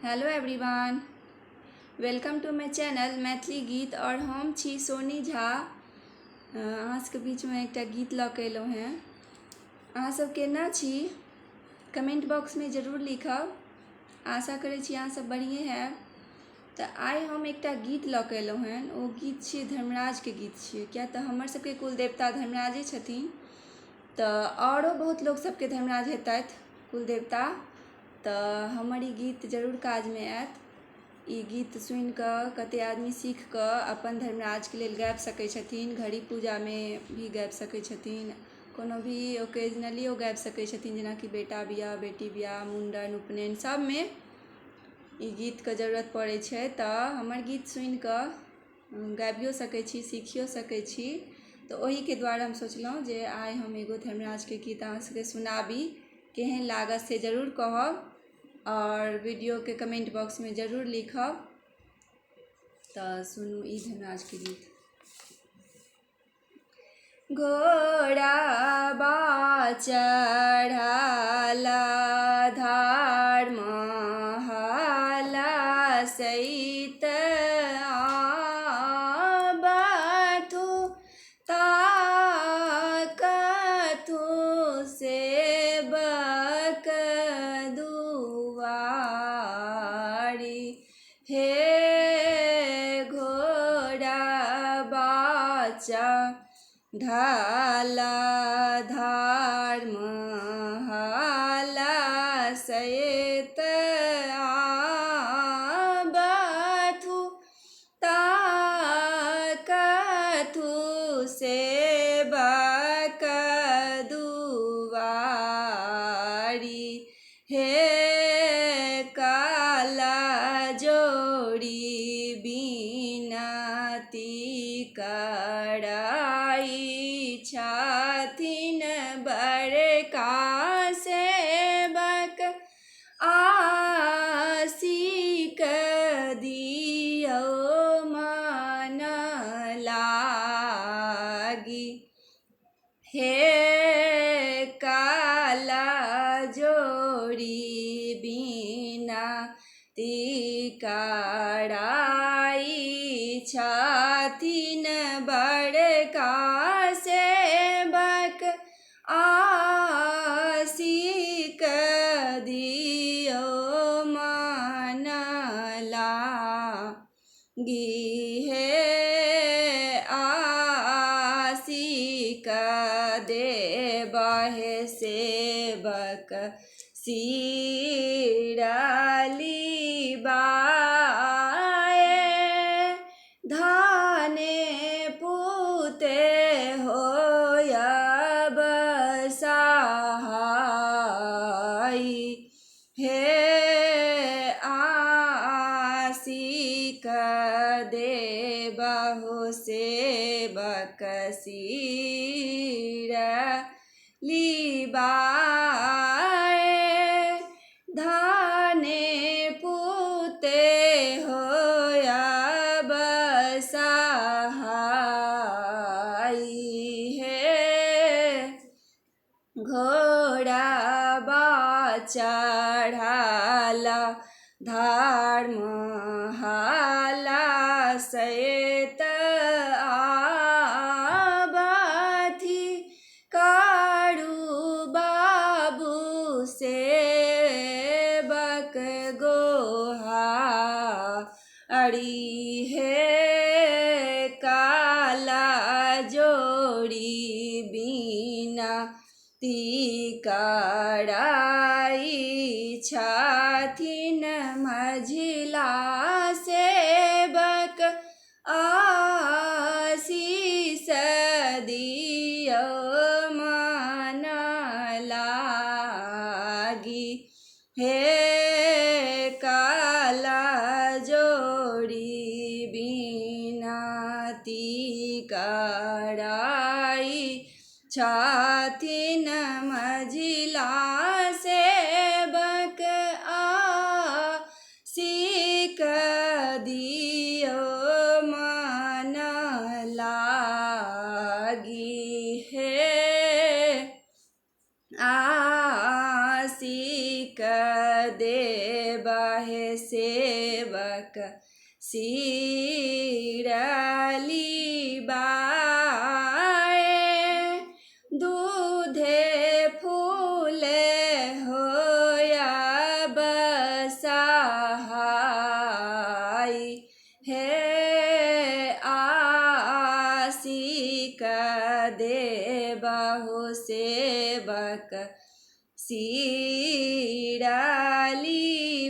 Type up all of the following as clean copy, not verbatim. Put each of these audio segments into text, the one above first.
Hello everyone, welcome two माय channel Maithili गीत। और हम छी सोनी झा। अहाँ सबके बीचमे एकटा गीत लऽ कऽ अएलहुँ हेँ। अहाँ सब केना छी कमेंट बॉक्समे जरूर लिखब। आशा करै छी अहाँ सब बढ़िएँ हैब। तऽ आइ हम एकटा गीत लऽ कऽ अएलहुँ हेँ। ओ गीत छियै धर्मराजके गीत छियै, किएक तऽ हमर सबके कुलदेवता धर्मराजे छथिन। तऽ आओरो बहुत लोक सबके धर्मराज हेतथि कुलदेवता, तऽ हमर ई गीत जरूर काजमे आयत। ई गीत सुनि कऽ कतेक आदमी सीख कऽ अपन धर्मराजके लेल गाबि सकै छथिन। घड़ी पूजामे भी गाबि सकै छथिन, कोनो भी ओकेजनलियो गाबि सकै छथिन, जेनाकि बेटा बियाह, बेटी बियाह, मुण्डन, उपनयन सबमे ई गीतके जरूरत पड़ै छै। तऽ हमर गीत सुनि कऽ गाबियो सकै छी, सीखियो सकै छी। तऽ ओहिके दुआरे हम सोचलहुँ जे आइ हम एगो धर्मराजके गीत अहाँ सबके सुनाबी। केहन लागत से जरूर कहब और वीडियोके कमेंट बॉक्समे जरूर लिखब। तऽ सुनू ई धर्मराजके गीत। घोड़ाबा चढ़ल धार महला सहित आबथु ताकथु सेवक दुआरी। हे घोड़ाबा चढ़ल धार महला सहित आबथु ताकथु सेवक दुआरी। हे काला जोड़ी बिनती कराई छथिन बड़का सेवक आशिक दियौ मन लागी। हे काला जोड़ी बिनती कराई छथिन बड़का सेवक आशिक दियौ मन लागी। हे आशिक देबहे सेवक सिरलिबाए। धने पुते होयब सहाई। हे आशिक देबहु सेवक सिरलिबाए। धने पुते होयब सहाई। हे घोड़ाबा चढ़ल धार महला सहित आबथि कारू बाबू सेवक गोहारी। हे काला जोड़ी बिनती कराई छथिन मझिला सेवक आशीष दियौ मन लागी। हे काला जोड़ी बिनती कराई छथिन मझिला सेवक आशिक बहे सेवक सिरली बाए दूधे फूले होया बसहाई हे आशिक देबहु सेवक सिरली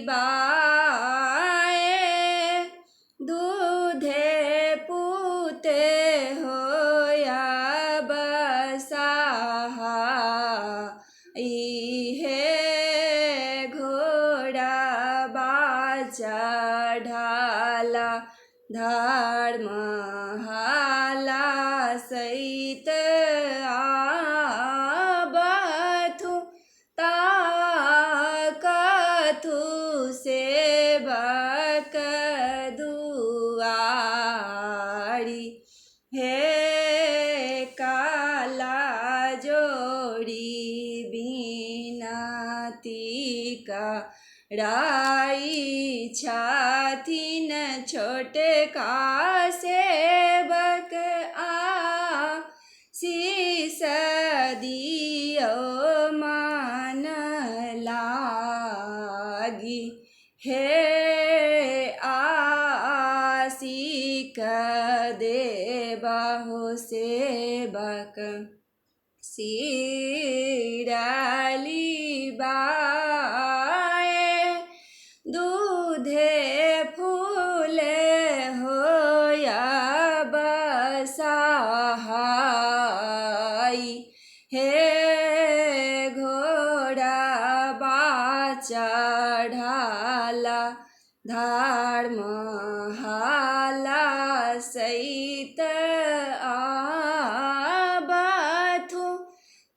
बाए दूधे पूते होया बसहाई हे घोड़ा चढ़ाला धर्म हाला सहित आबथु ताकथु सेवक दुआरी हे काला जोड़ी बिनती कराई छथिन छोटका सेवक आशीष दियो मन लागी हे आशिक देबहु सेवक सिरली बाए दूधे फूले होया बसहाई हे घोड़ा चढ़ाला धर्म हाला सहित आबथु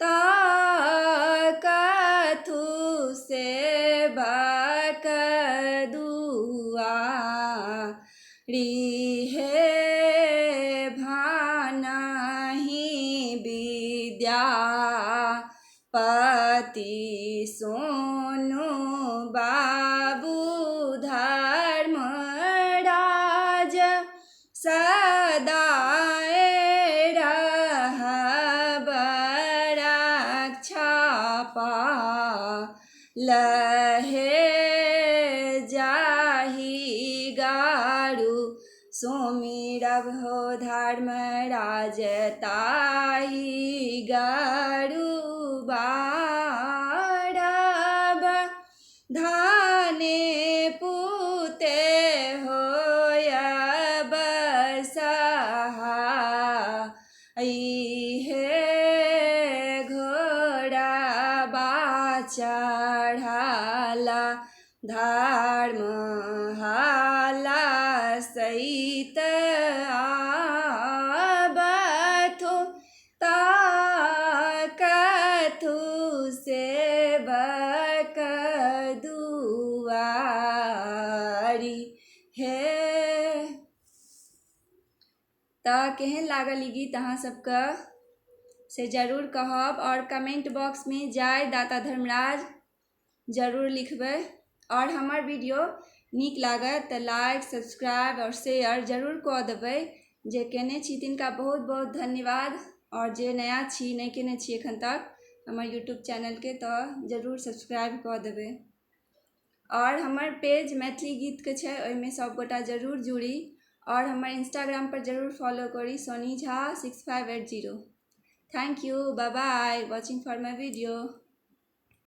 ताकथु सेवक दुआरी हे भानहि विद्यापति सोनु बाबू धर्मराज सदाए रहब रक्षा पालहे जाहि गारू सुमिरब हो धर्मराज ताहि गारू बारब धाने पूते होया बसहाई हे घोड़ा चढ़ाला धर्म हाला सहित आबथु ताकथु सेवक दुआरी हे। तो केहन लागल ई गीत अहाँ सबके से जरूर कहब और कमेंट बॉक्स में जय दाता धर्मराज जरूर लिखबै और हमर वीडियो नीक लागत तो लाइक सब्सक्राइब और शेयर जरूर कऽ देबै। जे केने छी तिनका बहुत बहुत धन्यवाद और जे नया छी नहीं केने छी एखन तक हमर यूट्यूब चैनल के तो जरूर सब्सक्राइब कऽ देबै और हमर पेज मैथिली गीत के छै ओहिमे सब गोटा जरूर जुड़ी और हमर इंस्टाग्राम पर जरूर फॉलो करी Soni Jha 6580। Thank you, bye bye, watching for my video.